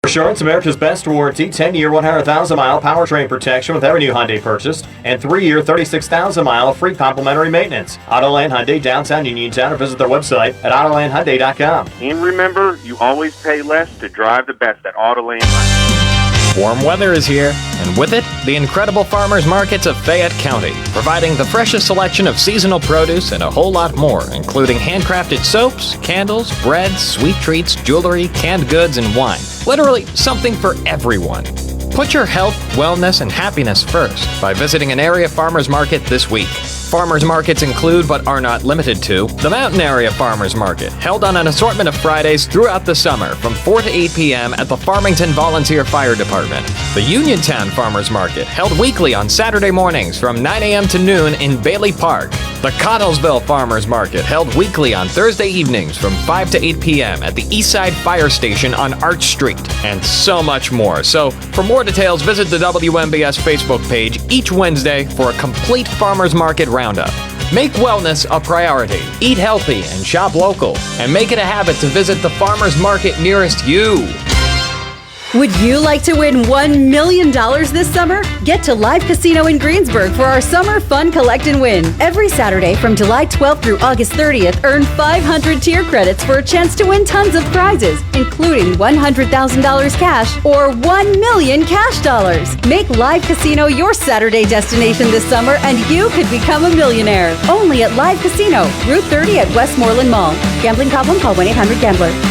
Assurance, America's best warranty, 10-year, 100,000-mile powertrain protection with every new Hyundai purchased, and 3-year, 36,000-mile free complimentary maintenance. Autoland Hyundai, downtown Uniontown, or visit their website at AutolandHyundai.com. And remember, you always pay less to drive the best at Autoland Hyundai. Warm weather is here, and with it, the incredible farmers markets of Fayette County, providing the freshest selection of seasonal produce and a whole lot more, including handcrafted soaps, candles, breads, sweet treats, jewelry, canned goods, and wine. Literally something for everyone. Put your health, wellness, and happiness first by visiting an area farmers market this week. Farmers markets include, but are not limited to, the Mountain Area Farmers Market, held on an assortment of Fridays throughout the summer from 4 to 8 p.m. at the Farmington Volunteer Fire Department. The Uniontown Farmers Market, held weekly on Saturday mornings from 9 a.m. to noon in Bailey Park. The Connellsville Farmers Market, held weekly on Thursday evenings from 5 to 8 p.m. at the Eastside Fire Station on Arch Street, and so much more. So, for more details, visit the WMBS Facebook page each Wednesday for a complete farmers market roundup. Make wellness a priority. Eat healthy and shop local. And make it a habit to visit the farmers market nearest you. Would you like to win $1 million this summer? Get to Live Casino in Greensburg for our Summer Fun Collect and Win. Every Saturday from July 12th through August 30th, earn 500 tier credits for a chance to win tons of prizes, including $100,000 cash or $1 million cash dollars. Make Live Casino your Saturday destination this summer and you could become a millionaire. Only at Live Casino, Route 30 at Westmoreland Mall. Gambling problem? Call 1-800-GAMBLER.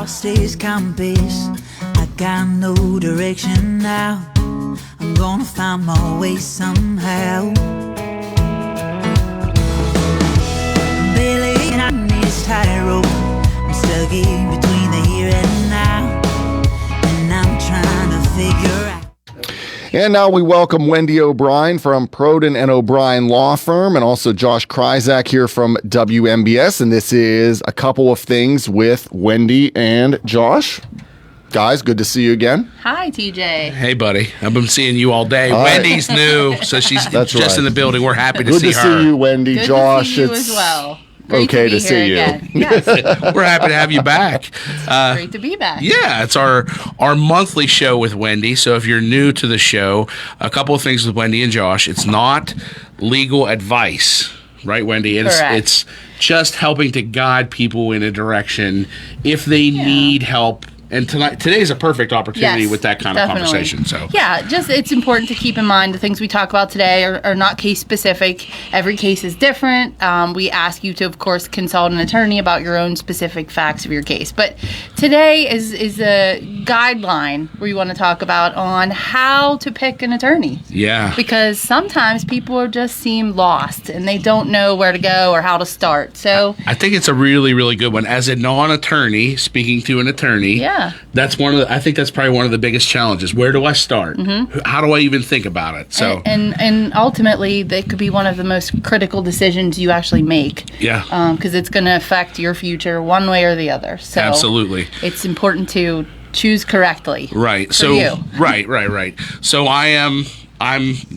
Stays compass. I got no direction now. I'm gonna find my way somehow. Bailing on this tightrope. I'm stuck in between the here and now, and I'm trying to figure out. And now we welcome Wendy O'Brien from Proden and O'Brien Law Firm, and also Josh Kryzak here from WMBS. And this is A Couple of Things with Wendy and Josh. Guys, good to see you again. Hi, TJ. Hey, buddy. I've been seeing you all day. Wendy's new, so she's That's just right. in the building. We're happy to Good see to her. see you, Wendy. Good Josh, to see you it's as well. Great okay to be to see you. again. Yes. We're happy to have you back. Great to be back. Yeah, it's our monthly show with Wendy. So if you're new to the show, a couple of things with Wendy and Josh. It's not legal advice, right, Wendy? It's just helping to guide people in a direction if they need help. And today's a perfect opportunity with that kind of conversation. So yeah, just it's important to keep in mind the things we talk about today are not case specific. Every case is different. We ask you to, of course, consult an attorney about your own specific facts of your case. But today is a guideline we want to talk about on how to pick an attorney. Yeah. Because sometimes people just seem lost and they don't know where to go or how to start. So I think it's a really, really good one. As a non-attorney, speaking to an attorney. Yeah. That's I think that's probably one of the biggest challenges. Where do I start? Mm-hmm. How do I even think about it? So and ultimately, that could be one of the most critical decisions you actually make. Yeah. Because it's going to affect your future one way or the other. So absolutely, it's important to choose correctly. Right. So you. Right. So I'm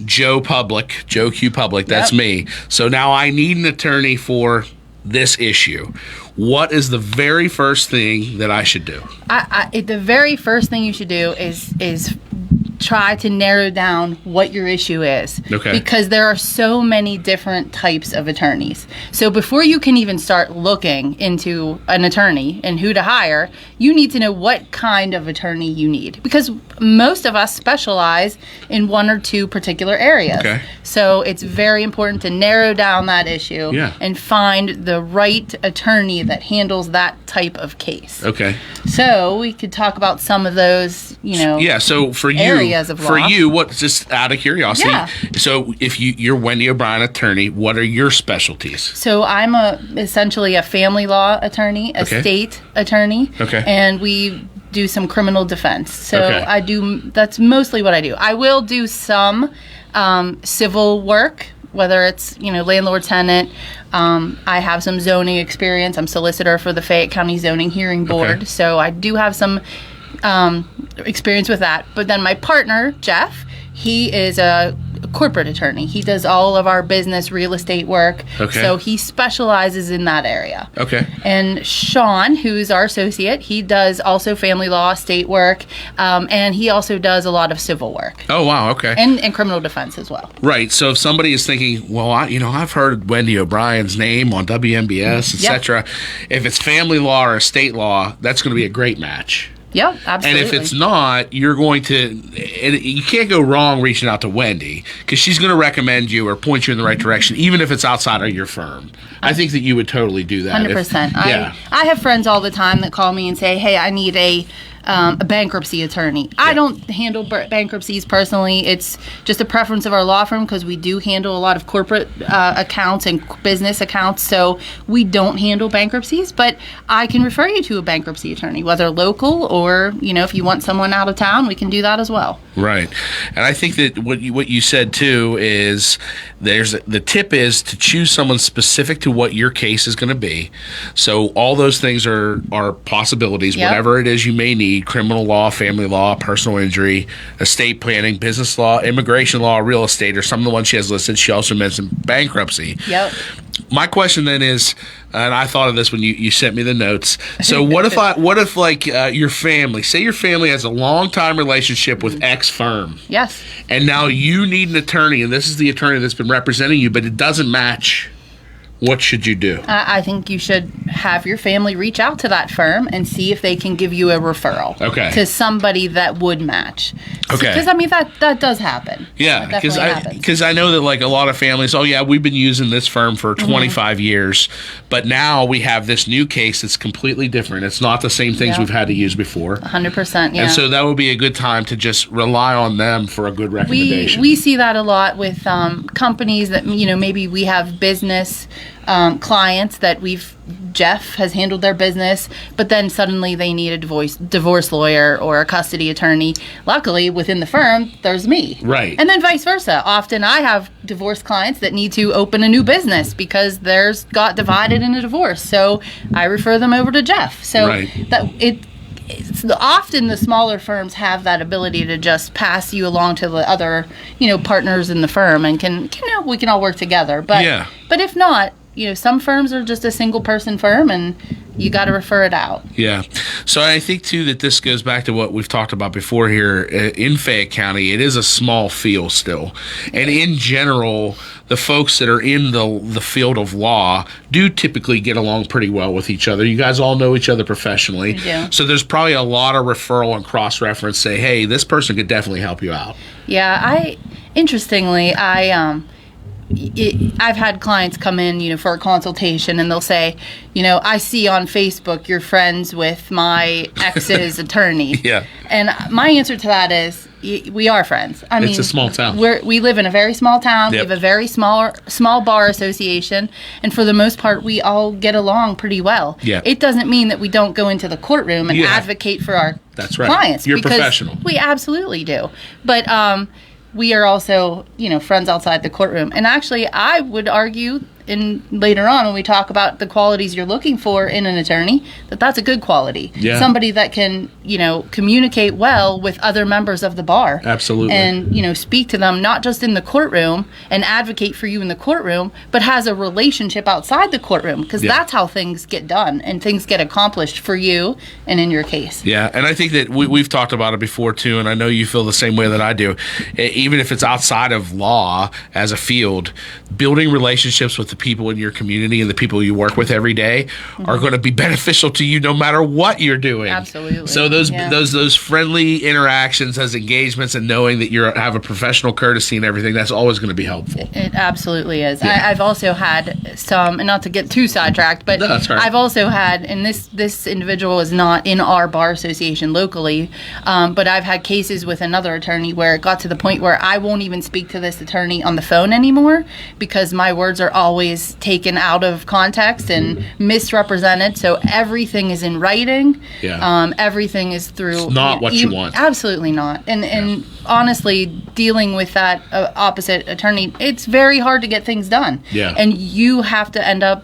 Joe Q Public. That's me. So now I need an attorney for this issue. What is the very first thing that I should do? The very first thing you should do is try to narrow down what your issue is. Okay. Because there are so many different types of attorneys. So before you can even start looking into an attorney and who to hire, you need to know what kind of attorney you need. Because most of us specialize in one or two particular areas. Okay. So it's very important to narrow down that issue and find the right attorney that handles that type of case. Okay. So we could talk about some of those, so for you, areas of law. For you, what, just out of curiosity, so if you're Wendy O'Brien attorney, what are your specialties? So I'm essentially a family law attorney, a state attorney, and we do some criminal defense. So that's mostly what I do. I will do some civil work whether it's, landlord tenant. I have some zoning experience. I'm solicitor for the Fayette County Zoning Hearing Board. Okay. So I do have some experience with that. But then my partner, Jeff, he is a corporate attorney. He does all of our business real estate work. Okay. So he specializes in that area. Okay. And Sean, who's our associate, he does also family law, estate work, and he also does a lot of civil work. Oh, wow. Okay. And criminal defense as well. Right. So if somebody is thinking, well, I've heard Wendy O'Brien's name on WMBS, etc. If it's family law or estate law, that's going to be a great match. Yeah, absolutely. And if it's not, you're going to, and you can't go wrong reaching out to Wendy, because she's going to recommend you or point you in the right direction, even if it's outside of your firm. I think that you would totally do that. 100%. Yeah. I have friends all the time that call me and say, hey, I need a bankruptcy attorney. I don't handle bankruptcies personally. It's just a preference of our law firm because we do handle a lot of corporate accounts and business accounts, so we don't handle bankruptcies, but I can refer you to a bankruptcy attorney, whether local or, if you want someone out of town, we can do that as well. Right. And I think that what you said too is the tip is to choose someone specific to what your case is going to be. So all those things are possibilities, whatever it is you may need: criminal law, family law, personal injury, estate planning, business law, immigration law, real estate, or some of the ones she has listed. She also mentioned bankruptcy. Yep. My question then is, and I thought of this when you sent me the notes. So what if your family, say your family has a long time relationship with X firm. Yes. And now you need an attorney, and this is the attorney that's been representing you, but it doesn't match. What should you do? I think you should have your family reach out to that firm and see if they can give you a referral to somebody that would match. Okay. Because, that does happen. Yeah, because because I know that a lot of families, we've been using this firm for 25 years, but now we have this new case that's completely different. It's not the same things we've had to use before. 100%, yeah. And so that would be a good time to just rely on them for a good recommendation. We see that a lot with companies that, maybe we have business clients that Jeff has handled their business, but then suddenly they need a divorce lawyer or a custody attorney. Luckily, within the firm, there's me. Right. And then vice versa. Often I have divorce clients that need to open a new business because theirs got divided in a divorce. So I refer them over to Jeff. So often the smaller firms have that ability to just pass you along to the other, partners in the firm, and we can all work together. But but if not, some firms are just a single person firm, and you got to refer it out. Yeah. So I think, too, that this goes back to what we've talked about before here. In Fayette County, it is a small field still. And in general, the folks that are in the field of law do typically get along pretty well with each other. You guys all know each other professionally. Yeah. So there's probably a lot of referral and cross-reference. Say, hey, this person could definitely help you out. Yeah. Interestingly, I've had clients come in, for a consultation, and they'll say, I see on Facebook you're friends with my ex's attorney. Yeah. And my answer to that is, we are friends. It's a small town. We live in a very small town. Yep. We have a very small bar association, and for the most part, we all get along pretty well. Yeah. It doesn't mean that we don't go into the courtroom and advocate for our clients. You're professional. We absolutely do. But we are also, friends outside the courtroom. And actually, I would argue, later on when we talk about the qualities you're looking for in an attorney, that's a good quality. Yeah. Somebody that can, communicate well with other members of the bar. Absolutely. And, speak to them not just in the courtroom and advocate for you in the courtroom, but has a relationship outside the courtroom, because that's how things get done and things get accomplished for you and in your case. Yeah, and I think that we've talked about it before too, and I know you feel the same way that I do. Even if it's outside of law as a field, building relationships with the people in your community and the people you work with every day are going to be beneficial to you no matter what you're doing. Absolutely. So those friendly interactions as engagements, and knowing that you have a professional courtesy and everything, that's always going to be helpful. It absolutely is. Yeah. I've also had some, and not to get too sidetracked, but that's right. I've also had, and this individual is not in our bar association locally, but I've had cases with another attorney where it got to the point where I won't even speak to this attorney on the phone anymore, because my words are always always taken out of context and misrepresented. So everything is in writing. Yeah. Everything is through. It's not what you want. Absolutely not. And honestly, dealing with that opposite attorney, it's very hard to get things done. Yeah. And you have to end up,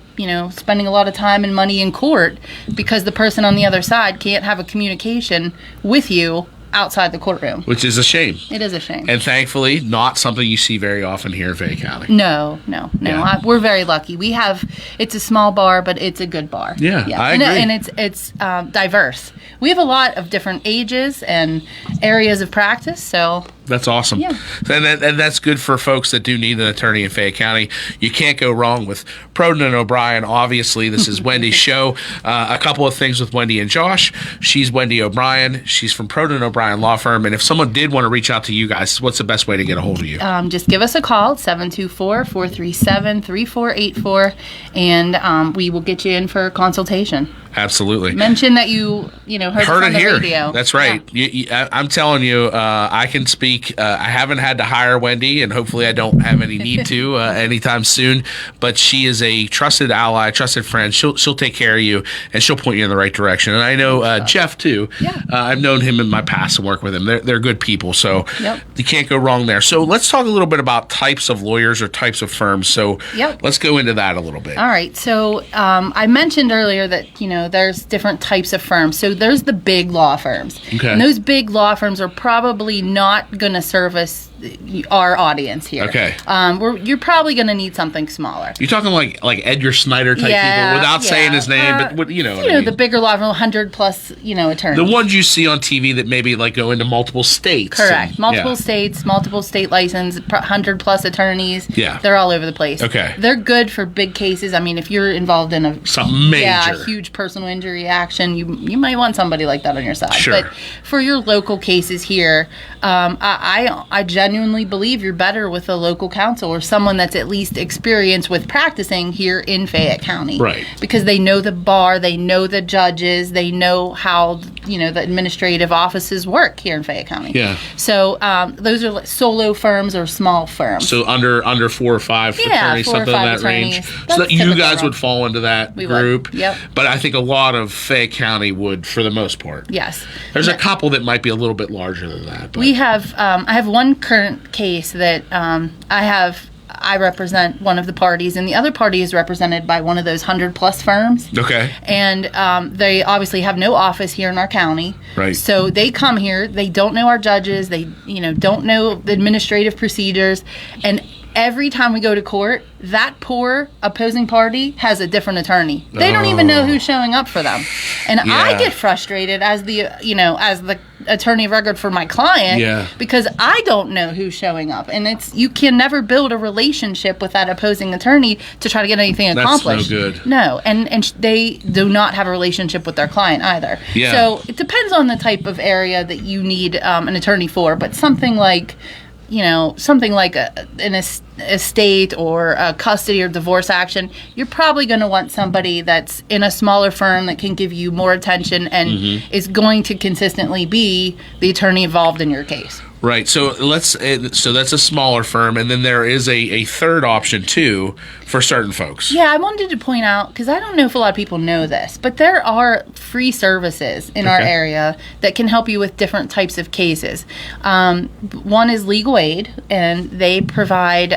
spending a lot of time and money in court because the person on the other side can't have a communication with you outside the courtroom. Which is a shame. It is a shame. And thankfully, not something you see very often here in Fayette County. No. Yeah. We're very lucky. It's a small bar, but it's a good bar. Yeah, I agree. And it's diverse. We have a lot of different ages and areas of practice, so... That's awesome. Yeah. And that's good for folks that do need an attorney in Fayette County. You can't go wrong with Proden and O'Brien. Obviously, this is Wendy's show. A couple of things with Wendy and Josh. She's Wendy O'Brien. She's from Proden and O'Brien Law Firm. And if someone did want to reach out to you guys, what's the best way to get a hold of you? Just give us a call, 724-437-3484, and we will get you in for a consultation. Absolutely. Mention that you heard us on the here. radio. That's right. Yeah. I'm telling you, I can speak. I haven't had to hire Wendy, and hopefully I don't have any need to anytime soon. But she is a trusted ally, trusted friend. She'll take care of you, and she'll point you in the right direction. And I know Jeff too. Yeah. I've known him in my past and worked with him. They're good people, so Yep. you can't go wrong there. So let's talk a little bit about types of lawyers or types of firms. So let's go into that a little bit. All right. So I mentioned earlier that there's different types of firms. So there's the big law firms. Okay. And those big law firms are probably not going to service our audience here. Okay. You're probably going to need something smaller. You're talking like Edgar Snyder type people without saying his name, but what I mean. The bigger law firm, 100 plus, attorneys. The ones you see on TV that maybe like go into multiple states. Correct. Multiple states, multiple state license, 100 plus attorneys. Yeah. They're all over the place. Okay. They're good for big cases. I mean, if you're involved in something major. Yeah, a huge personal injury action, you might want somebody like that on your side. Sure. But for your local cases here, I genuinely believe you're better with a local counsel or someone that's at least experienced with practicing here in Fayette County. Right. Because they know the bar, they know the judges, they know how the administrative offices work here in Fayette County. Yeah. So those are like solo firms or small firms. So under 4 or 5 attorneys, 4 or something 5 in that range. attorneys. So that you That's guys typical. would fall into that We group. would. Yep. But I think a lot of Fayette County would, for the most part. Yes. There's a couple that might be a little bit larger than that. But. We have, I have one current case that I represent one of the parties, and the other party is represented by one of those 100 plus firms. Okay. And they obviously have no office here in our county. Right. So they come here. They don't know our judges. They don't know the administrative procedures, and every time we go to court, that poor opposing party has a different attorney. They don't even know who's showing up for them. And I get frustrated as the attorney of record for my client because I don't know who's showing up. And you can never build a relationship with that opposing attorney to try to get anything accomplished. That's no good. No, and they do not have a relationship with their client either. Yeah. So it depends on the type of area that you need an attorney for, but something like an estate or a custody or divorce action, you're probably going to want somebody that's in a smaller firm that can give you more attention and is going to consistently be the attorney involved in your case. Right. So so that's a smaller firm, and then there is a third option too for certain folks. Yeah, I wanted to point out, because I don't know if a lot of people know this, but there are free services in our area that can help you with different types of cases. One is legal aid, and they provide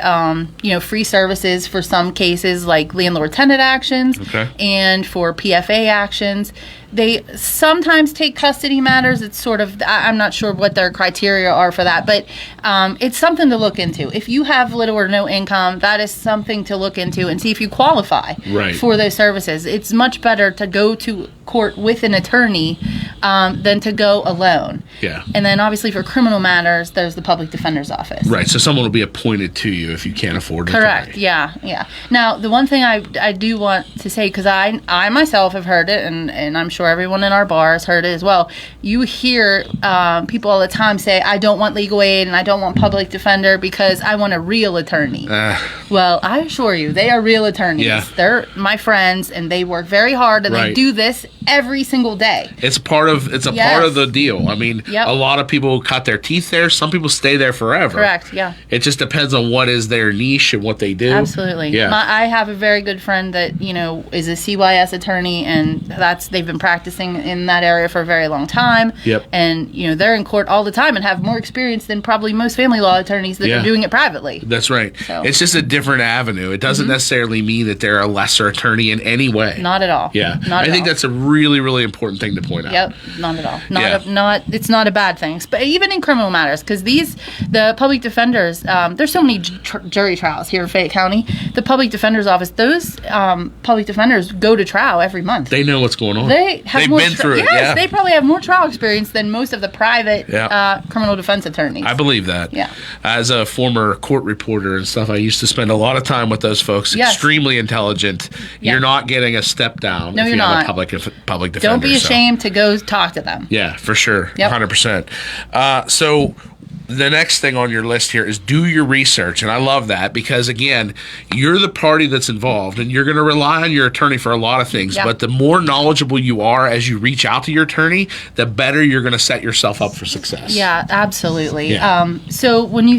free services for some cases like landlord-tenant actions and for PFA actions. They sometimes take custody matters. It's sort of, I'm not sure what their criteria are for that, but it's something to look into. If you have little or no income, that is something to look into and see if you qualify for those services. It's much better to go to court with an attorney than to go alone. Yeah. And then obviously for criminal matters, there's the public defender's office. Right. So someone will be appointed to you if you can't afford it. Correct. Yeah. Now, the one thing I do want to say, because I myself have heard it, and I'm sure everyone in our bar has heard it as well. You hear people all the time say, I don't want legal aid and I don't want public defender because I want a real attorney. Well, I assure you, they are real attorneys. Yeah. They're my friends, and they work very hard, and they do this every single day. It's a part of the deal. I mean, Yep. a lot of people cut their teeth there. Some people stay there forever. Correct, yeah. It just depends on what is their niche and what they do. Absolutely. Yeah. I have a very good friend that, is a CYS attorney, and they've been practicing in that area for a very long time. Yep. And, they're in court all the time and have more experience than probably most family law attorneys that are doing it privately. That's right. So. It's just a different avenue. It doesn't necessarily mean that they're a lesser attorney in any way. Not at all. Yeah. Not at I think all. that's a really, really important thing to point out. Yep, not at all. Yeah. It's not a bad thing. But even in criminal matters, because the public defenders, there's so many jury trials here in Fayette County. The public defender's office, those public defenders go to trial every month. They know what's going on. They've been through it. Yes, Yeah. they probably have more trial experience than most of the private criminal defense attorneys. I believe that. Yeah. As a former court reporter and stuff, I used to spend a lot of time with those folks. Yes. Extremely intelligent. Yeah. You're not getting a step down No, if you're you have not. a public defender. Don't be so. ashamed to go talk to them. Yeah, for sure. Yep. 100%. So the next thing on your list here is do your research. And I love that because, again, you're the party that's involved and you're going to rely on your attorney for a lot of things. Yep. But the more knowledgeable you are as you reach out to your attorney, the better you're going to set yourself up for success. Yeah, absolutely. Yeah. So when you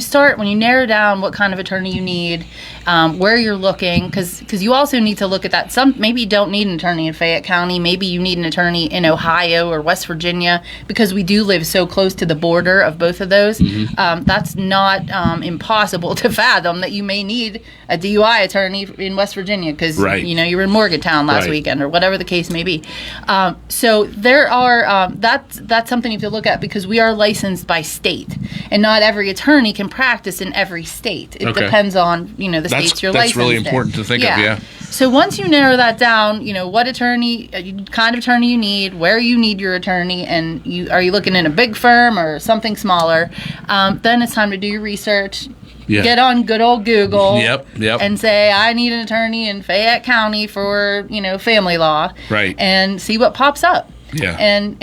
narrow down what kind of attorney you need, where you're looking, because you also need to look at that. Maybe you don't need an attorney in Fayette County. Maybe you need an attorney in Ohio or West Virginia, because we do live so close to the border of both of those. That's not impossible to fathom that you may need a DUI attorney in West Virginia because you were in Morgantown last weekend or whatever the case may be. So there are that's something you have to look at, because we are licensed by state, and not every attorney can practice in every state. It depends on the states you're licensed in. That's really important to think of. Yeah. So once you narrow that down, what kind of attorney you need, where you need your attorney, and are you looking in a big firm or something smaller, then it's time to do your research. Yeah. Get on good old Google. Yep. And say, I need an attorney in Fayette County for, family law. Right. And see what pops up. Yeah. And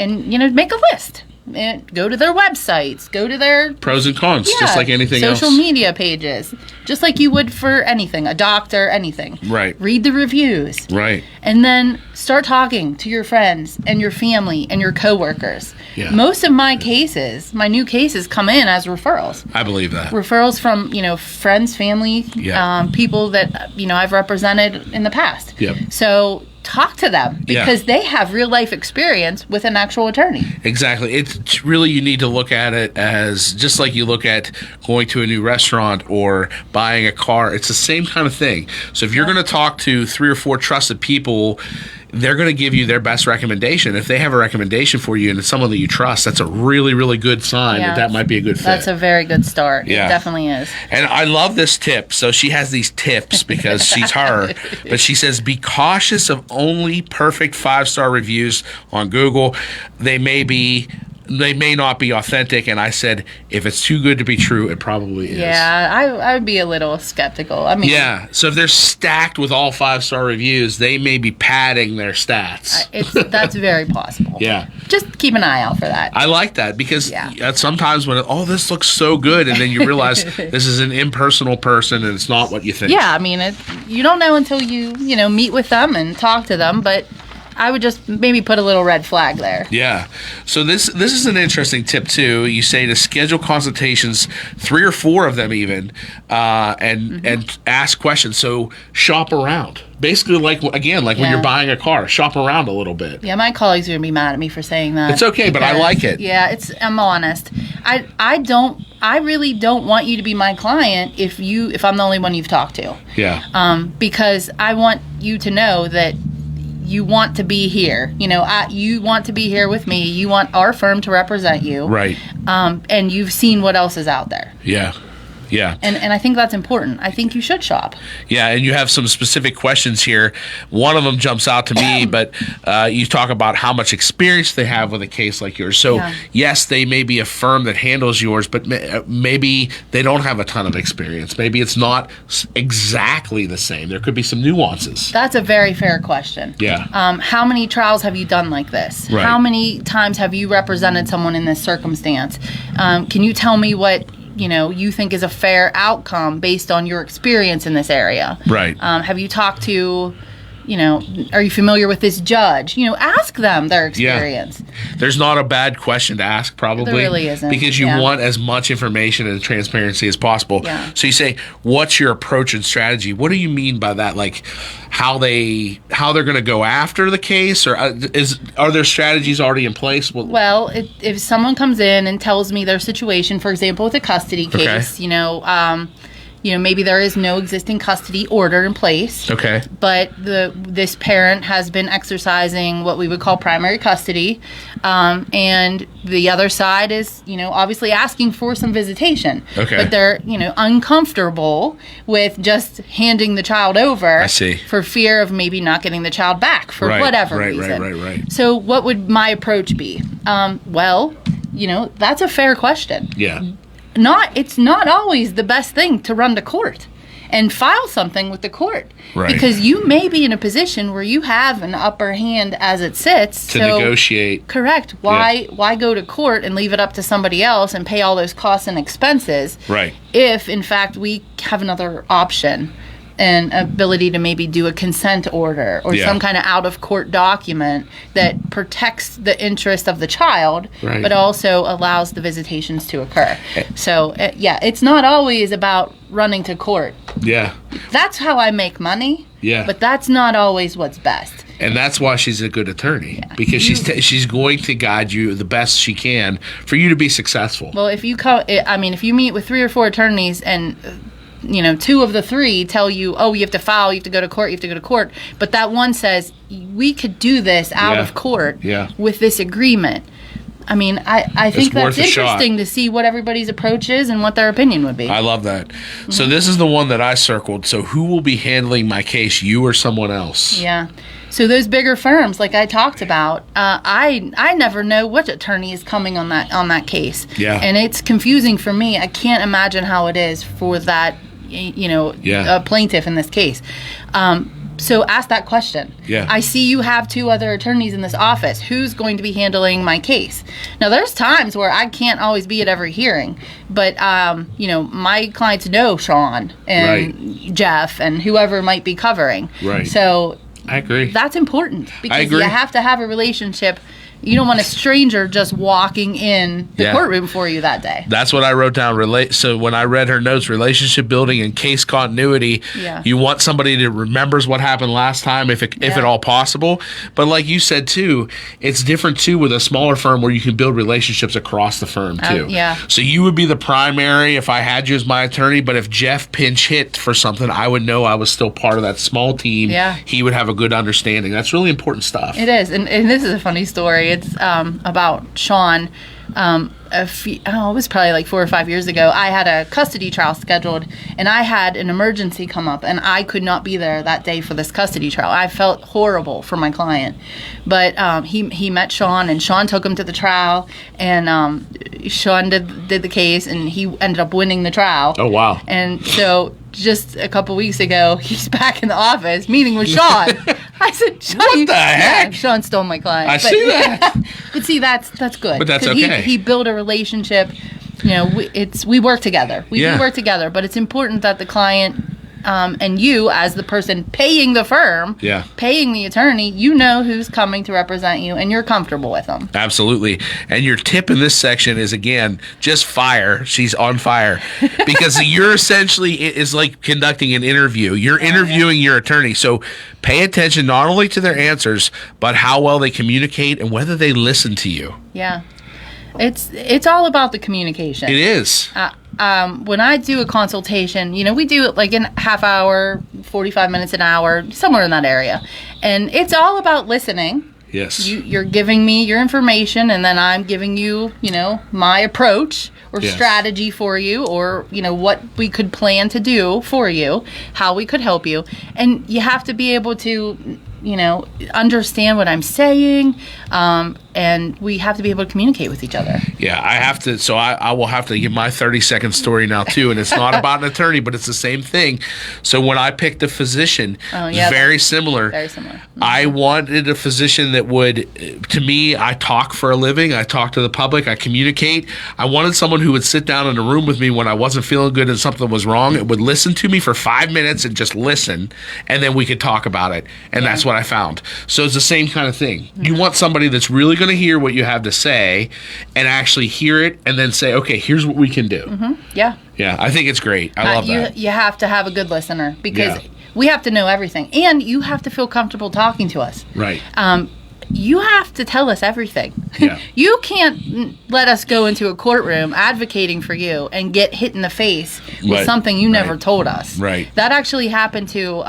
make a list. And go to their websites, go to their pros and cons, just like anything else. Social media pages, just like you would for anything, a doctor, anything. Right. Read the reviews. Right. And then start talking to your friends and your family and your coworkers. Yeah. Most of my new cases come in as referrals. I believe that. Referrals from, friends, family, people that, I've represented in the past. Yep. So talk to them, because they have real life experience with an actual attorney. Exactly. It's really, you need to look at it as just like you look at going to a new restaurant or buying a car. It's the same kind of thing. So if you're going to talk to 3 or 4 trusted people, they're going to give you their best recommendation. If they have a recommendation for you and it's someone that you trust, that's a really, really good sign that might be a good fit. That's a very good start. Yeah. It definitely is. And I love this tip. So she has these tips because she's her, but she says, be cautious of only perfect 5-star reviews on Google. They may not be authentic. And I said, if it's too good to be true, it probably is. Yeah, I would be a little skeptical. I mean, so if they're stacked with all 5-star reviews, they may be padding their stats. That's very possible. Yeah. Just keep an eye out for that. I like that because sometimes when this looks so good, and then you realize this is an impersonal person and it's not what you think. Yeah, I mean, you don't know until you meet with them and talk to them, but I would just maybe put a little red flag there. Yeah. So this is an interesting tip too. You say to schedule consultations, 3 or 4 of them even, and ask questions. So shop around. Basically, like when you're buying a car, shop around a little bit. Yeah, my colleagues are gonna be mad at me for saying that. It's okay, but I like it. Yeah, I'm honest. I really don't want you to be my client if I'm the only one you've talked to. Yeah. Because I want you to know that you want to be here. You want to be here with me. You want our firm to represent you. Right. And you've seen what else is out there. Yeah. Yeah. And I think that's important. I think you should shop. Yeah, and you have some specific questions here. One of them jumps out to me, but you talk about how much experience they have with a case like yours. So, yes, they may be a firm that handles yours, but maybe they don't have a ton of experience. Maybe it's not exactly the same. There could be some nuances. That's a very fair question. Yeah. How many trials have you done like this? Right. How many times have you represented someone in this circumstance? Can you tell me what you think is a fair outcome based on your experience in this area? Right. Have you talked to are you familiar with this judge? Ask them their experience. There's not a bad question to ask, probably. There really isn't. Because you want as much information and transparency as possible. Yeah. So you say, what's your approach and strategy? What do you mean by that? Like how they're going to go after the case, or are there strategies already in place? Well, if someone comes in and tells me their situation, for example, with a custody case, maybe there is no existing custody order in place. Okay. But this parent has been exercising what we would call primary custody, and the other side is, obviously asking for some visitation. Okay. But they're, uncomfortable with just handing the child over. I see. For fear of maybe not getting the child back for whatever reason. Right. So what would my approach be? That's a fair question. Yeah. It's not always the best thing to run to court and file something with the court. Right. Because you may be in a position where you have an upper hand as it sits. To negotiate. Correct. Why go to court and leave it up to somebody else and pay all those costs and expenses? Right. If, in fact, we have another option and ability to maybe do a consent order or some kind of out-of-court document that protects the interest of the child, but also allows the visitations to occur. So, it's not always about running to court. Yeah. That's how I make money. Yeah. But that's not always what's best. And that's why she's a good attorney, because she's going to guide you the best she can for you to be successful. Well, if you meet with 3 or 4 attorneys and 2 of the 3 tell you, oh, you have to file, you have to go to court, but that one says, we could do this out of court with this agreement. I mean, I think that's interesting to see what everybody's approach is and what their opinion would be. I love that. Mm-hmm. So this is the one that I circled. So who will be handling my case, you or someone else? Yeah. So those bigger firms, like I talked about, I never know what attorney is coming on that case. Yeah. And it's confusing for me. I can't imagine how it is for that, a plaintiff in this case. So ask that question. Yeah. I see you have 2 other attorneys in this office. Who's going to be handling my case? Now, there's times where I can't always be at every hearing, but, my clients know Sean and Jeff and whoever might be covering. Right. So I agree. That's important because you have to have a relationship. You don't want a stranger just walking in the courtroom for you that day. That's what I wrote down. So when I read her notes, relationship building and case continuity, you want somebody that remembers what happened last time, if at all possible. But like you said, too, it's different, too, with a smaller firm where you can build relationships across the firm, too. So you would be the primary if I had you as my attorney, but if Jeff pinch hit for something, I would know I was still part of that small team. He would have a good understanding. That's really important stuff. It is. And this is a funny story. It's about Sean. It was probably like 4 or 5 years ago. I had a custody trial scheduled, and I had an emergency come up, and I could not be there that day for this custody trial. I felt horrible for my client, but he met Sean, and Sean took him to the trial, and Sean did the case, and he ended up winning the trial. Oh, wow. And so just a couple weeks ago, he's back in the office meeting with Sean. I said, Sean, what the heck? Sean stole my client. See that. But see, that's good. But that's okay. He built a relationship. We work together. We do work together. But it's important that the client and you, as the person paying the firm, paying the attorney, you know who's coming to represent you, and you're comfortable with them. Absolutely. And your tip in this section is, again, just fire. She's on fire. Because you're essentially, is like conducting an interview. You're interviewing your attorney. So pay attention not only to their answers, but how well they communicate and whether they listen to you. Yeah. It's all about the communication. It is. When I do a consultation, we do it like in half hour, 45 minutes, an hour, somewhere in that area. And it's all about listening. Yes. You're giving me your information, and then I'm giving you, my approach or strategy for you, or, what we could plan to do for you, how we could help you. And you have to be able to understand what I'm saying, and we have to be able to communicate with each other. Yeah, I have to. So I will have to give my 30-second story now too, and it's not about an attorney, but it's the same thing. So when I picked a physician, very similar. Very similar. Mm-hmm. I wanted a physician that would, to me, I talk for a living. I talk to the public. I communicate. I wanted someone who would sit down in a room with me when I wasn't feeling good and something was wrong. It would listen to me for 5 minutes and just listen, and then we could talk about it. And that's what I found. So it's the same kind of thing. Mm-hmm. You want somebody that's really going to hear what you have to say and actually hear it and then say, okay, here's what we can do. Mm-hmm. Yeah. Yeah, I think it's great. I love that. You have to have a good listener because we have to know everything. And you have to feel comfortable talking to us. Right. You have to tell us everything. Yeah. You can't let us go into a courtroom advocating for you and get hit in the face with something you never told us. Right. That actually happened to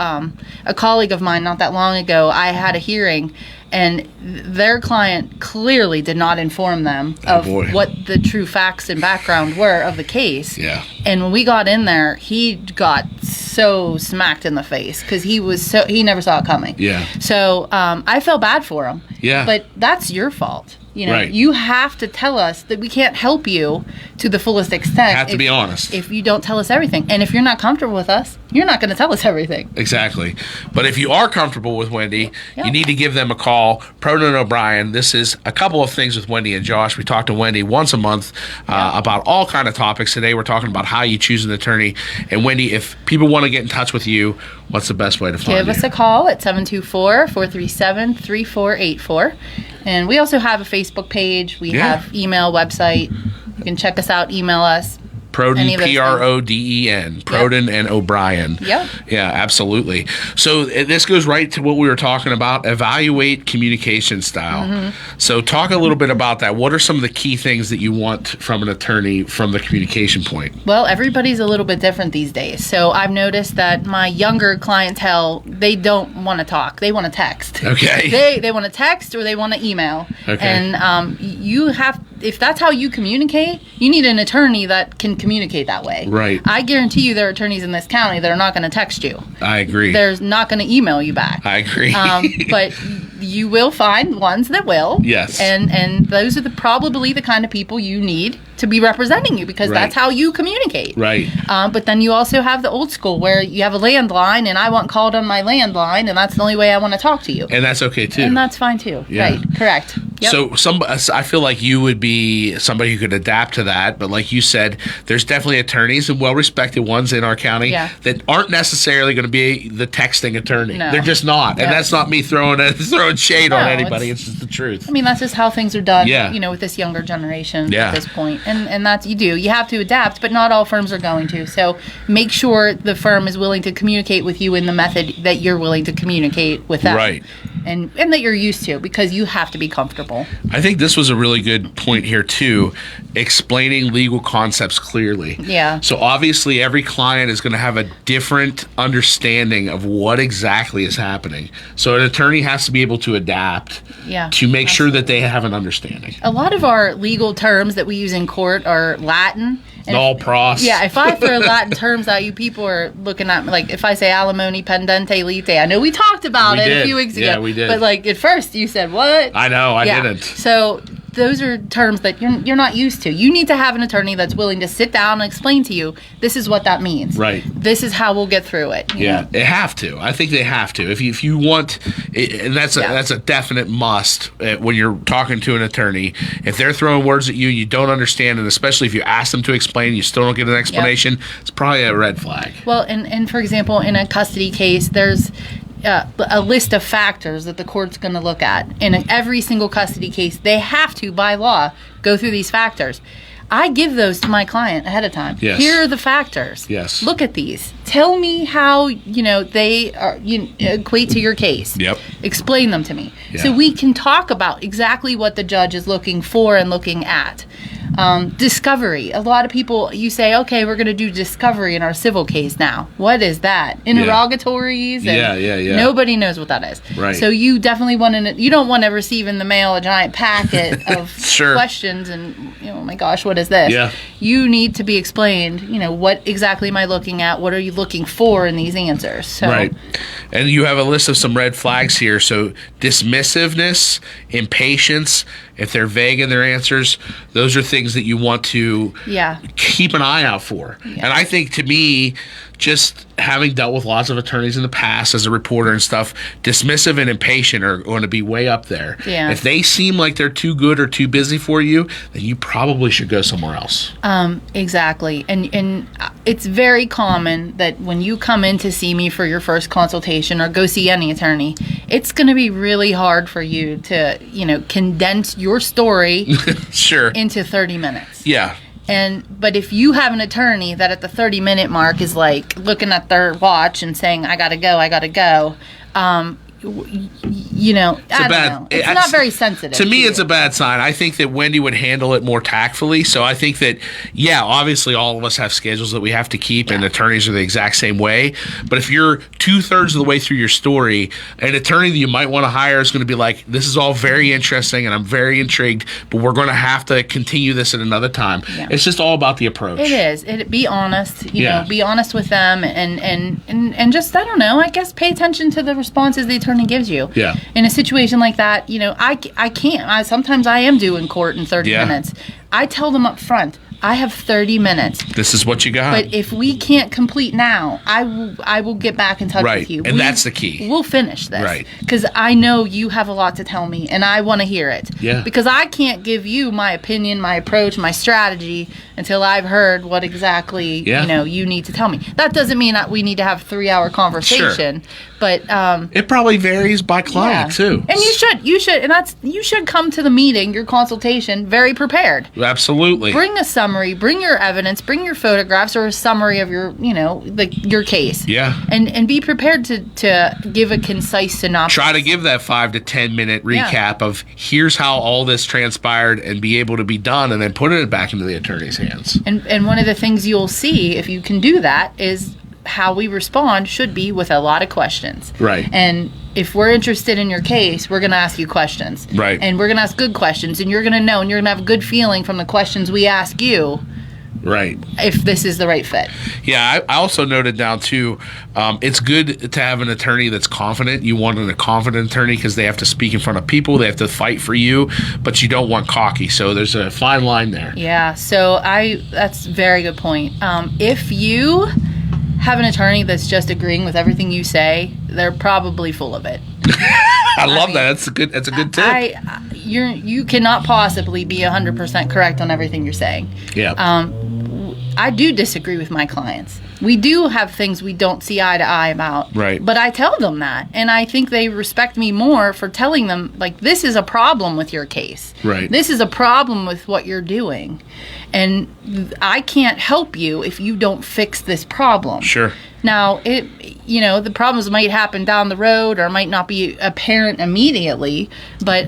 a colleague of mine not that long ago. I had a hearing, and their client clearly did not inform them of what the true facts and background were of the case. Yeah. And when we got in there, he got so smacked in the face because he never saw it coming. Yeah. So I felt bad for him. Yeah. But that's your fault. Right. You have to tell us that we can't help you to the fullest extent. Have to be honest. If you don't tell us everything. And if you're not comfortable with us, you're not going to tell us everything. Exactly. But if you are comfortable with Wendy, you need to give them a call. Proden and O'Brien. This is a couple of things with Wendy and Josh. We talk to Wendy once a month about all kind of topics. Today we're talking about how you choose an attorney. And Wendy, if people want to get in touch with you, what's the best way to find you? Give us a call at 724-437-3484. And we also have a Facebook page. We have email, website. You can check us out, email us. Proden, P-R-O-D-E-N. Proden and O'Brien. Yep. Yeah, absolutely. So this goes right to what we were talking about, evaluate communication style. Mm-hmm. So talk a little bit about that. What are some of the key things that you want from an attorney from the communication point? Well, everybody's a little bit different these days. So I've noticed that my younger clientele, they don't want to talk. They want to text. Okay. They want to text or they want to email. Okay. And you have, if that's how you communicate, you need an attorney that can communicate that way. Right. I guarantee you there are attorneys in this county that are not going to text you. I agree. They're not going to email you back. I agree. But you will find ones that will. Yes. And those are probably the kind of people you need to be representing you because that's how you communicate. Right. But then you also have the old school where you have a landline and I want called on my landline and that's the only way I want to talk to you. And that's okay too. And that's fine too. Yeah. Right. Correct. Yep. So I feel like you would be somebody who could adapt to that. But like you said, there's definitely attorneys and well-respected ones in our county that aren't necessarily going to be the texting attorney. No. They're just not. And that's not me throwing shade on anybody. It's just the truth. I mean, that's just how things are done, Yeah. with this younger generation at this point. And that's, you have to adapt, but not all firms are going to. So make sure the firm is willing to communicate with you in the method that you're willing to communicate with them. Right. And that you're used to because you have to be comfortable. I think this was a really good point here too, explaining legal concepts clearly. Yeah. So obviously every client is going to have a different understanding of what exactly is happening. So an attorney has to be able to adapt to make sure that they have an understanding. A lot of our legal terms that we use in court are Latin. Null pros. Yeah, if I throw Latin terms at you, people are looking at me like if I say alimony pendente lite. I know we talked about it a few weeks ago. Yeah, we did. But like at first you said what? I know, I didn't. So those are terms that you're not used to. You need to have an attorney that's willing to sit down and explain to you, this is what that means. Right. This is how we'll get through it. Yeah, they have to. I think they have to. If you want, and that's a definite must when you're talking to an attorney. If they're throwing words at you you don't understand, and especially if you ask them to explain, you still don't get an explanation, it's probably a red flag. Well, and for example, in a custody case, there's a list of factors that the court's going to look at. In every single custody case, they have to, by law, go through these factors. I give those to my client ahead of time. Yes. Here are the factors. Yes. Look at these. Tell me how they are, equate to your case. Yep. Explain them to me. Yeah. So we can talk about exactly what the judge is looking for and looking at. Discovery. A lot of people, you say, okay, we're going to do discovery in our civil case now. What is that? Interrogatories? And nobody knows what that is. Right. So you definitely you don't want to receive in the mail a giant packet of questions and, oh my gosh, what is this? Yeah. You need to be explained, what exactly am I looking at? What are you looking for in these answers? So, right. And you have a list of some red flags here. So dismissiveness, impatience, if they're vague in their answers, those are things that you want to keep an eye out for. Yeah. And I think, to me, just having dealt with lots of attorneys in the past as a reporter and stuff, dismissive and impatient are going to be way up there. Yeah. If they seem like they're too good or too busy for you, then you probably should go somewhere else. Exactly. And it's very common that when you come in to see me for your first consultation or go see any attorney, it's going to be really hard for you to, condense your story into 30 minutes. Yeah. But if you have an attorney that at the 30-minute mark is like looking at their watch and saying, I gotta go, it's not very sensitive. To me, it's a bad sign. I think that Wendy would handle it more tactfully. So I think that, obviously all of us have schedules that we have to keep, and attorneys are the exact same way. But if you're 2/3 of the way through your story, an attorney that you might want to hire is going to be like, this is all very interesting and I'm very intrigued, but we're going to have to continue this at another time. Yeah. It's just all about the approach. It is. Be honest. Be honest with them and just, I don't know, I guess pay attention to the responses the attorney gives you. Yeah. In a situation like that, I can't. Sometimes I am due in court in 30 minutes. I tell them up front, I have 30 minutes. This is what you got. But if we can't complete now, I will get back in touch with you. And that's the key. We'll finish this. Right. Because I know you have a lot to tell me, and I want to hear it. Yeah. Because I can't give you my opinion, my approach, my strategy until I've heard what exactly you need to tell me. That doesn't mean that we need to have a 3-hour conversation. Sure. But it probably varies by client too. And you should come to the meeting, your consultation, very prepared. Absolutely. Bring a summary, bring your evidence, bring your photographs or a summary of your your case. Yeah. And be prepared to give a concise synopsis. Try to give that 5 to 10 minute recap of here's how all this transpired and be able to be done, and then put it back into the attorney's hands. And one of the things you'll see if you can do that is how we respond should be with a lot of questions. Right. And if we're interested in your case, we're going to ask you questions. Right. And we're going to ask good questions, and you're going to know, and you're going to have a good feeling from the questions we ask you. Right. If this is the right fit. Yeah, I also noted down too, it's good to have an attorney that's confident. You want a confident attorney because they have to speak in front of people, they have to fight for you, but you don't want cocky. So there's a fine line there. Yeah, so that's a very good point. If you have an attorney that's just agreeing with everything you say, they're probably full of it. I love that. That's a good tip. You cannot possibly be 100% correct on everything you're saying. Yeah. I do disagree with my clients. We do have things we don't see eye to eye about. Right. But I tell them that, and I think they respect me more for telling them, like, this is a problem with your case. Right. This is a problem with what you're doing. And I can't help you if you don't fix this problem. Sure. Now, the problems might happen down the road or might not be apparent immediately, but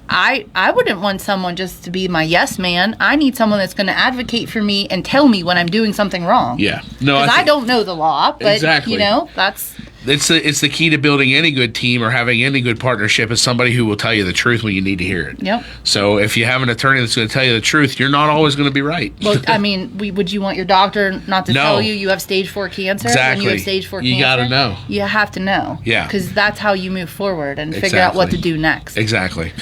I wouldn't want someone just to be my yes man. I need someone that's going to advocate for me and tell me when I'm doing something wrong. Yeah. No, because I don't know the law, but exactly. That's it's the key to building any good team or having any good partnership is somebody who will tell you the truth when you need to hear it. Yep. So if you have an attorney that's going to tell you the truth, you're not always going to be right. Well, I mean, would you want your doctor not to tell you have stage 4 cancer? Exactly. When you have stage 4 cancer? You got to know. You have to know. Yeah. Because that's how you move forward and figure out what to do next. Exactly.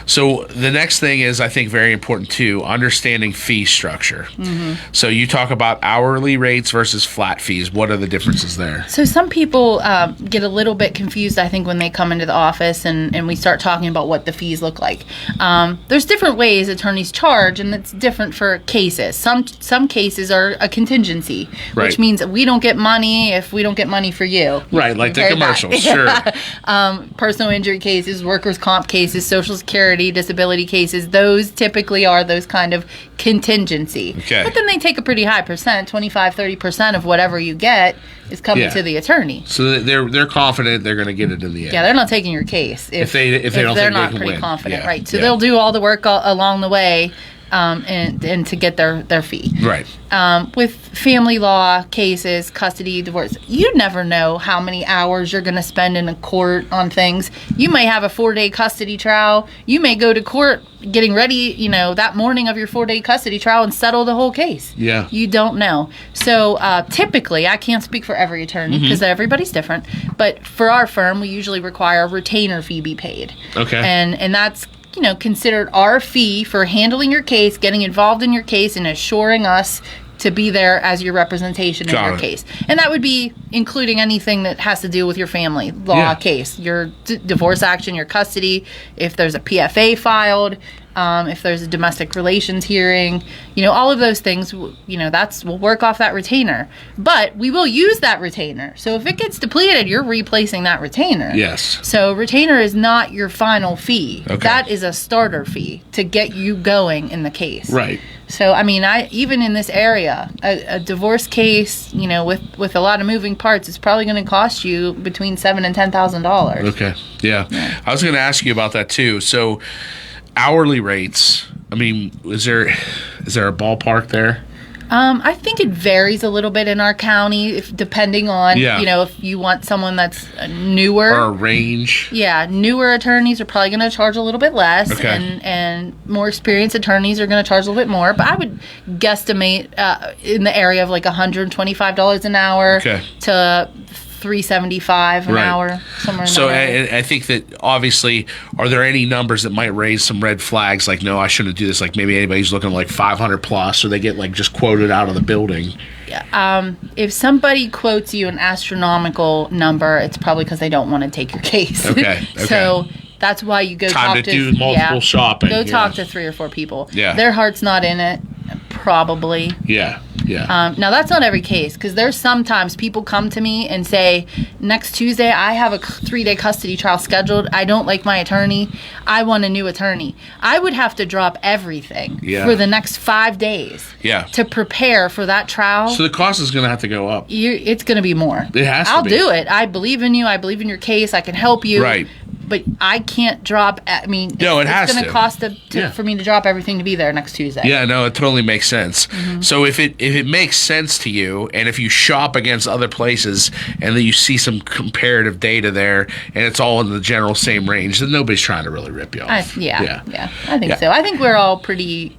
So the next thing is, I think, very important too, understanding fee structure. Mm-hmm. So you talk about hourly rates versus flat fees. What are the differences there? So some people get a little bit confused, I think, when they come into the office and we start talking about what the fees look like. There's different ways attorneys charge, and it's different for cases. Some cases are a contingency, which means we don't get money if we don't get money for you. Right, like the commercials, sure. Personal injury cases, workers' comp cases, Social Security, disability cases, those typically are those kind of contingency. Okay. But then they take a pretty high percent, 25-30% of whatever you get is coming to the attorney. So they're confident they're going to get it in the end. Yeah, they're not taking your case if they don't they're think not they can pretty win. confident, Yeah. right? So they'll do all the work along the way and to get their fee. Right. With family law cases, custody, divorce, you never know how many hours you're going to spend in a court on things. You may have a 4-day custody trial. You may go to court getting ready, that morning of your 4-day custody trial and settle the whole case. Yeah. You don't know. So typically, I can't speak for every attorney because everybody's different. But for our firm, we usually require a retainer fee be paid. Okay. And that's considered our fee for handling your case, getting involved in your case, and assuring us to be there as your representation in your case. And that would be including anything that has to do with your family law case, your divorce action, your custody, if there's a PFA filed, if there's a domestic relations hearing, all of those things, we'll work off that retainer. But we will use that retainer. So if it gets depleted, you're replacing that retainer. Yes. So retainer is not your final fee. Okay. That is a starter fee to get you going in the case. Right. So, even in this area, a divorce case, with a lot of moving parts, it's probably going to cost you between $7,000 and $10,000. Okay. Yeah. I was going to ask you about that too. So, hourly rates. Is there a ballpark there? I think it varies a little bit in our county, depending on, if you want someone that's newer. Or a range. Yeah, newer attorneys are probably going to charge a little bit less, okay. and more experienced attorneys are going to charge a little bit more. But I would guesstimate in the area of like $125 an hour to $375 an hour, somewhere in so that I think that obviously, are there any numbers that might raise some red flags? Like, no, I shouldn't do this. Like maybe anybody's looking like 500 plus, or they get like just quoted out of the building. Yeah. If somebody quotes you an astronomical number, it's probably because they don't want to take your case. Okay. So that's why you go Time talk to do multiple shopping. Go talk to 3 or 4 people. Yeah. Their heart's not in it, probably. Yeah. Now, that's not every case, because there's sometimes people come to me and say, next Tuesday, I have a 3-day custody trial scheduled. I don't like my attorney. I want a new attorney. I would have to drop everything for the next 5 days to prepare for that trial. So the cost is going to have to go up. It's going to be more. It has to be. I'll do it. I believe in you. I believe in your case. I can help you. Right. But I can't drop. It's going to cost for me to drop everything to be there next Tuesday. Yeah, no, it totally makes sense. Mm-hmm. So if it makes sense to you, and if you shop against other places, and then you see some comparative data there, and it's all in the general same range, then nobody's trying to really rip you off. I think so. I think we're all pretty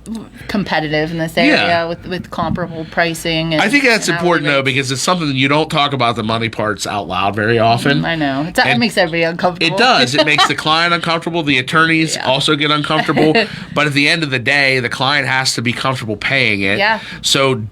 competitive in this area with comparable pricing. And, I think that's important though, because it's something you don't talk about the money parts out loud very often. I know it makes everybody uncomfortable. It does. It makes the client uncomfortable. The attorneys also get uncomfortable. But at the end of the day, the client has to be comfortable paying it. Yeah. So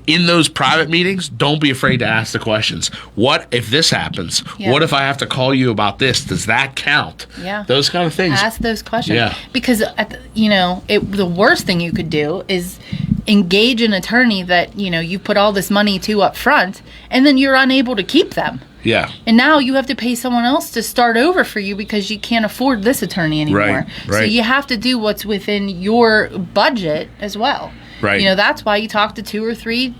in those private meetings, don't be afraid to ask the questions. What if this happens? Yeah. What if I have to call you about this? Does that count? Yeah. Those kind of things. Ask those questions. Yeah. Because, the worst thing you could do is engage an attorney that, you put all this money to up front, and then you're unable to keep them. Yeah. And now you have to pay someone else to start over for you because you can't afford this attorney anymore. Right. So you have to do what's within your budget as well. Right. That's why you talk to 2 or 3,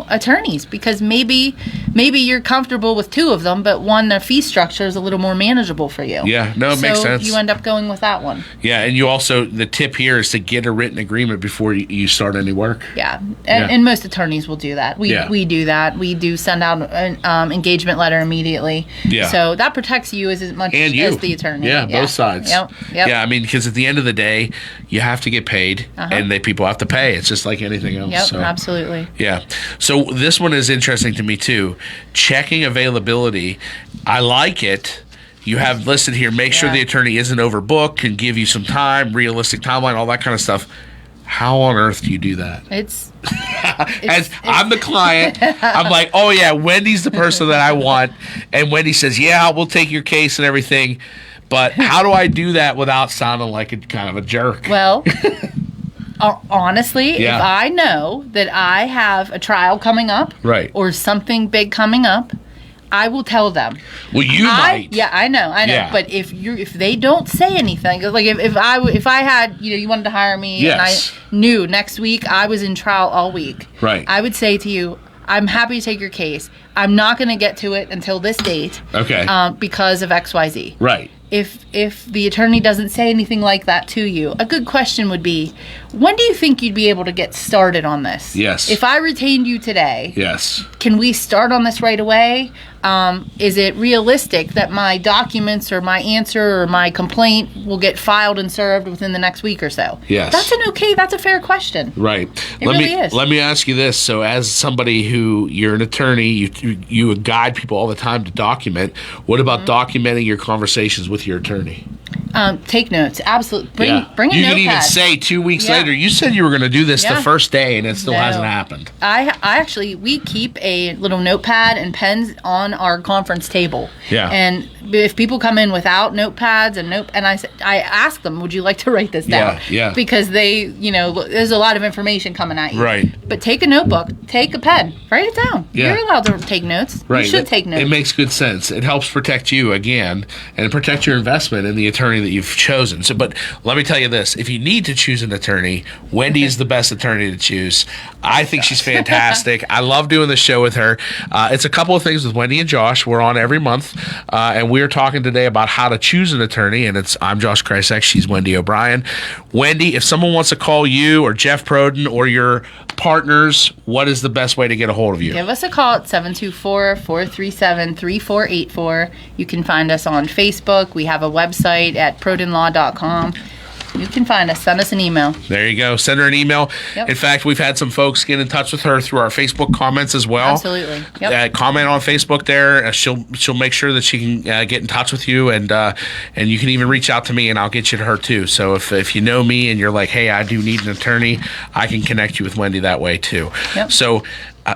attorneys, because maybe you're comfortable with 2 of them, but one, their fee structure is a little more manageable for you. Yeah. No, it makes sense. So you end up going with that one. Yeah. And you also, the tip here is to get a written agreement before you start any work. Yeah. And most attorneys will do that. We do that. We do send out an engagement letter immediately. Yeah. So that protects you as much as the attorney. Yeah, both sides. Yep. Yeah, because at the end of the day, you have to get paid, and people have to pay. It's just like anything else. Yep, so. absolutely. Yeah. So this one is interesting to me too. Checking availability. I like it. You have listed here, make sure the attorney isn't overbooked, can give you some time, realistic timeline, all that kind of stuff. How on earth do you do that? As I'm the client, I'm like, oh yeah, Wendy's the person that I want. And Wendy says, yeah, we'll take your case and everything. But how do I do that without sounding like a kind of a jerk? Well, honestly, if I know that I have a trial coming up, or something big coming up, I will tell them. Well, you might. Yeah, I know. Yeah. But if they don't say anything, like if I had, you wanted to hire me, and I knew next week I was in trial all week, right? I would say to you, I'm happy to take your case. I'm not going to get to it until this date. Okay. Because of XYZ. Right. If the attorney doesn't say anything like that to you, a good question would be, when do you think you'd be able to get started on this? Yes. If I retained you today, Yes. can we start on this right away? Is it realistic that my documents or my answer or my complaint will get filed and served within the next week or so? Yes. That's a fair question. Right. Is. Let me ask you this. So as somebody who, you're an attorney, you guide people all the time to document. What about documenting your conversations with your attorney? Take notes. Absolutely. Bring a notepad. You can even say 2 weeks later, you said you were going to do this the first day, and it still hasn't happened. We keep a little notepad and pens on our conference table. Yeah. And if people come in without notepads I ask them, would you like to write this down? Yeah. Because there's a lot of information coming at you. Right. But take a notebook, take a pen, write it down. Yeah. You're allowed to take notes. Right. You should take notes. It makes good sense. It helps protect you again and protect your investment in the attorney that you've chosen. So, but let me tell you this: if you need to choose an attorney, Wendy is the best attorney to choose. I think she's fantastic. I love doing this show with her. It's a couple of things with Wendy and Josh. We're on every month, and we're talking today about how to choose an attorney. And I'm Josh Krysek. She's Wendy O'Brien. Wendy, if someone wants to call you or Jeff Proden or your partners, what is the best way to get a hold of you? Give us a call at 724-437-3484. You can find us on Facebook. We have a website at prodenlaw.com. You can find us. Send us an email. There you go. Send her an email. Yep. In fact, we've had some folks get in touch with her through our Facebook comments as well. Absolutely. Yep. Comment on Facebook there. She'll make sure that she can get in touch with you, and you can even reach out to me, and I'll get you to her too. So if you know me and you're like, hey, I do need an attorney, I can connect you with Wendy that way too. Yep. So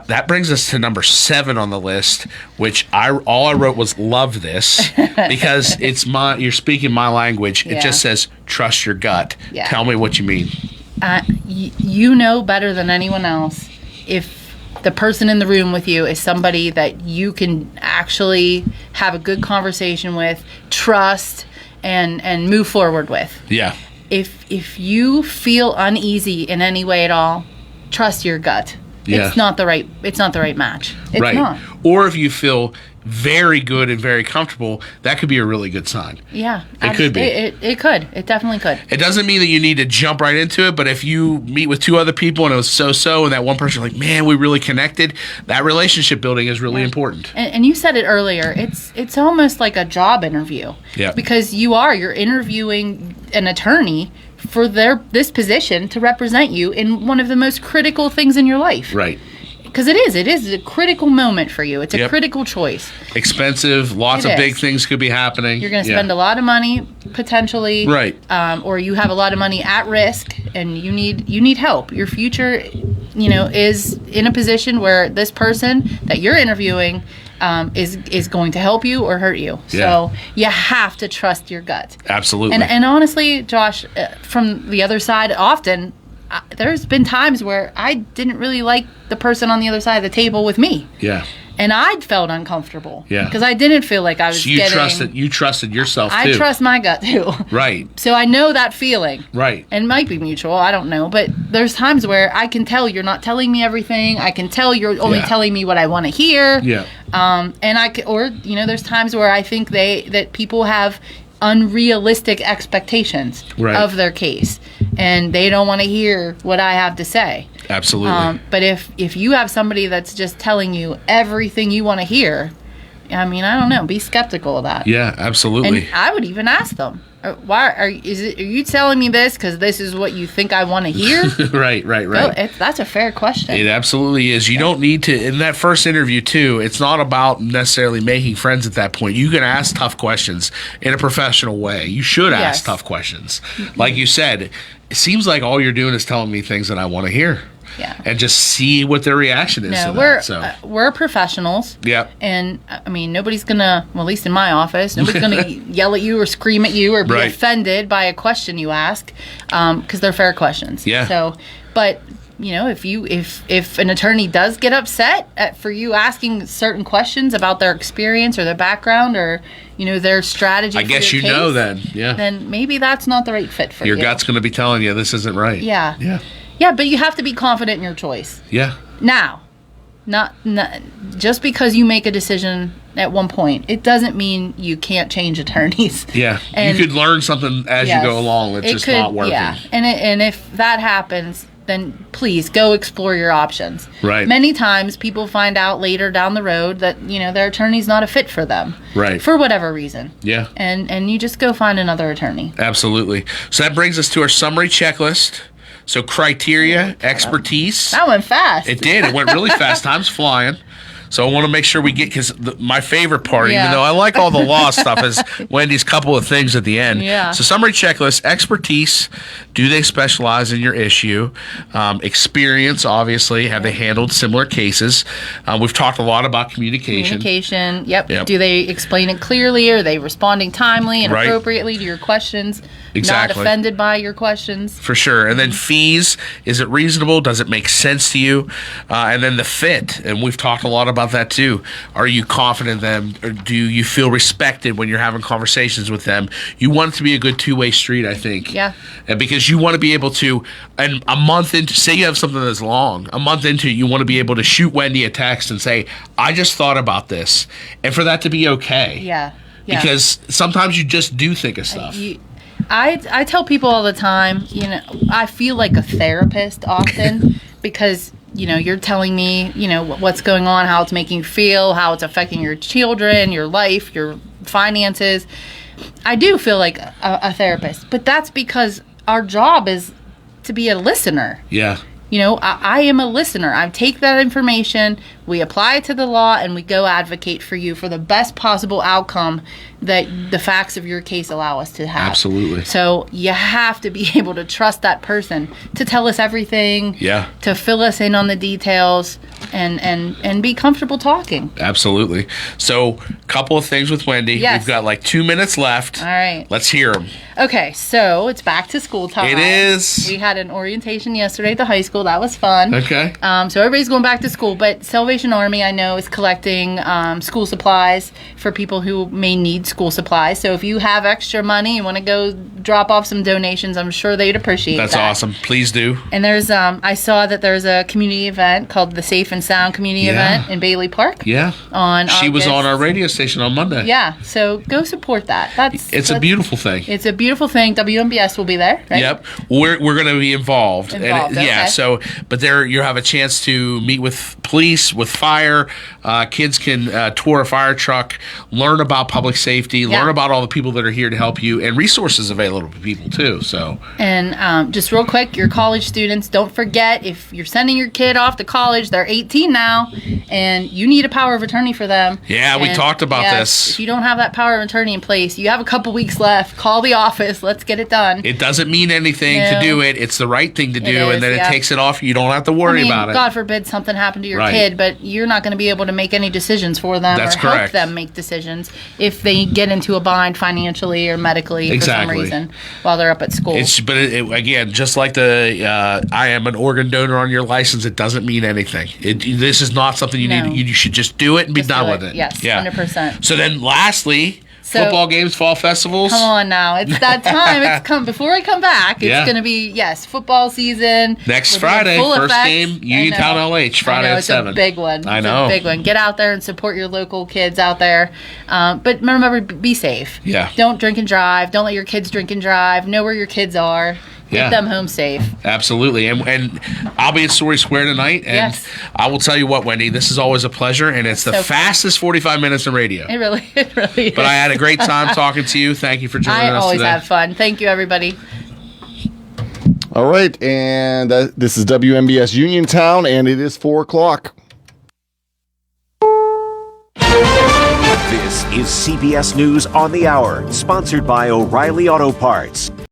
that brings us to number 7 on the list, which all I wrote was love this because you're speaking my language. Yeah. It just says trust your gut. Yeah. Tell me what you mean. You know better than anyone else if the person in the room with you is somebody that you can actually have a good conversation with, trust, and move forward with. Yeah. If you feel uneasy in any way at all, trust your gut. Yeah. It's not the right match. It's right. not. Or if you feel very good and very comfortable, that could be a really good sign. Yeah. It could be. It could. It definitely could. It doesn't mean that you need to jump right into it, but if you meet with 2 other people and it was so-so and that one person like, man, we really connected, that relationship building is really important. And you said it earlier, it's almost like a job interview. Yeah. Because you're interviewing an attorney for this position to represent you in one of the most critical things in your life. Right. Because it is a critical moment for you. It's a critical choice. Expensive, lots of big things could be happening. You're going to spend a lot of money potentially, right? Or you have a lot of money at risk, and you need help. Your future, is in a position where this person that you're interviewing is going to help you or hurt you. Yeah. So you have to trust your gut. Absolutely. And honestly, Josh, from the other side, often there's been times where I didn't really like the person on the other side of the table with me. Yeah. And I felt uncomfortable. Yeah. Because I didn't feel like I was you trusted yourself too. I trust my gut too. Right. So I know that feeling. Right. And it might be mutual. I don't know. But there's times where I can tell you're not telling me everything. I can tell you're only telling me what I want to hear. Yeah. There's times where I think that people have unrealistic expectations of their case, and they don't want to hear what I have to say. Absolutely. But if you have somebody that's just telling you everything you want to hear, I don't know, be skeptical of that. Yeah, absolutely. And I would even ask them, why are you telling me this because this is what you think I want to hear? Right. That's a fair question. It absolutely is. You don't need to, in that first interview too, it's not about necessarily making friends at that point. You can ask tough questions in a professional way. You should ask tough questions. Like you said, it seems like all you're doing is telling me things that I want to hear. Yeah. And just see what their reaction is to that. We're professionals. Yeah. And nobody's gonna, well, at least in my office, nobody's gonna yell at you or scream at you or be offended by a question you ask, because they're fair questions. Yeah. So, but if an attorney does get upset for you asking certain questions about their experience or their background or their strategy, I guess for your case, then maybe that's not the right fit for you. Your gut's going to be telling you this isn't right. Yeah. Yeah. Yeah, but you have to be confident in your choice. Yeah. Now, Not just because you make a decision at one point, it doesn't mean you can't change attorneys. Yeah, And you could learn something as you go along. It's just not working. Yeah, and if that happens, then please go explore your options. Right. Many times people find out later down the road that, their attorney's not a fit for them. Right. For whatever reason. Yeah. And you just go find another attorney. Absolutely. So that brings us to our summary checklist. So criteria, expertise. That went fast. It did. It went really fast. Time's flying. So I want to make sure we get, because my favorite part, even though I like all the law stuff, is Wendy's couple of things at the end. Yeah. So summary checklist, expertise, do they specialize in your issue? Experience, obviously, have they handled similar cases? We've talked a lot about communication. Yep. Do they explain it clearly? Are they responding timely and Right. appropriately to your questions? Exactly. Not offended by your questions? For sure. And then fees, is it reasonable? Does it make sense to you? And then the fit, and we've talked a lot about that too. Are you confident in them? Or do you feel respected when you're having conversations with them? You want it to be a good two-way street, I think. Yeah. And because you want to be able to, and a month into, say you have something that's long, a month into it, you want to be able to shoot Wendy a text and say, I just thought about this. And for that to be okay. Yeah. Because sometimes you just do think of stuff. I tell people all the time, I feel like a therapist often because, you're telling me, what's going on, how it's making you feel, how it's affecting your children, your life, your finances. I do feel like a therapist, but that's because our job is to be a listener. Yeah. I am a listener. I take that information, we apply it to the law, and we go advocate for you for the best possible outcome that the facts of your case allow us to have. Absolutely. So you have to be able to trust that person to tell us everything, to fill us in on the details, and be comfortable talking. Absolutely. So, couple of things with Wendy. Yes. We've got like 2 minutes left. All right. Let's hear them. Okay, so it's back to school time. It is. We had an orientation yesterday at the high school. That was fun. Okay. So everybody's going back to school, but Salvation Army, I know, is collecting school supplies for people who may need school supplies. So if you have extra money, you want to go drop off some donations, I'm sure they'd appreciate That's that. awesome. Please do. And there's, I saw that there's a community event called the Safe and Sound Community Event in Bailey Park. Yeah. She was on our radio station on Monday. Yeah. So go support that. It's a beautiful thing. It's a beautiful thing. WMBS will be there, right? Yep. We're going to be involved. Okay. Yeah. So, but there you have a chance to meet with police, with fire. Kids can tour a fire truck, learn about public safety, learn about all the people that are here to help you, and resources available to people too. So. And just real quick, your college students, don't forget, if you're sending your kid off to college, they're 18 now, and you need a power of attorney for them. Yeah, we talked about this. If you don't have that power of attorney in place, you have a couple weeks left. Call the office. Let's get it done. It doesn't mean anything to do it. It's the right thing to do, and then it takes it off. You don't have to worry about it. God forbid something happened to your kid, but you're not going to be able to make any decisions for them That's or correct. help them make decisions if they get into a bind financially or medically for some reason while they're up at school. But again, just like the I am an organ donor on your license, it doesn't mean anything. This is not something you need. You should just do it and be done with it. Yes, 100%. So then lastly, football games, fall festivals. Come on now. It's that time. It's come before I come back. It's going to be, football season. Next Friday, first game, Uniontown LH, Friday at 7. It's a big one. I know. It's a big one. Get out there and support your local kids out there. But remember, be safe. Yeah. Don't drink and drive. Don't let your kids drink and drive. Know where your kids are. Get them home safe. Absolutely. And I'll be at Story Square tonight. And I will tell you what, Wendy, this is always a pleasure. And it's the fastest 45 minutes in radio. It really is. But I had a great time talking to you. Thank you for joining us today. I always have fun. Thank you, everybody. All right. And this is WMBS Uniontown, and it is 4 o'clock. This is CBS News on the Hour, sponsored by O'Reilly Auto Parts.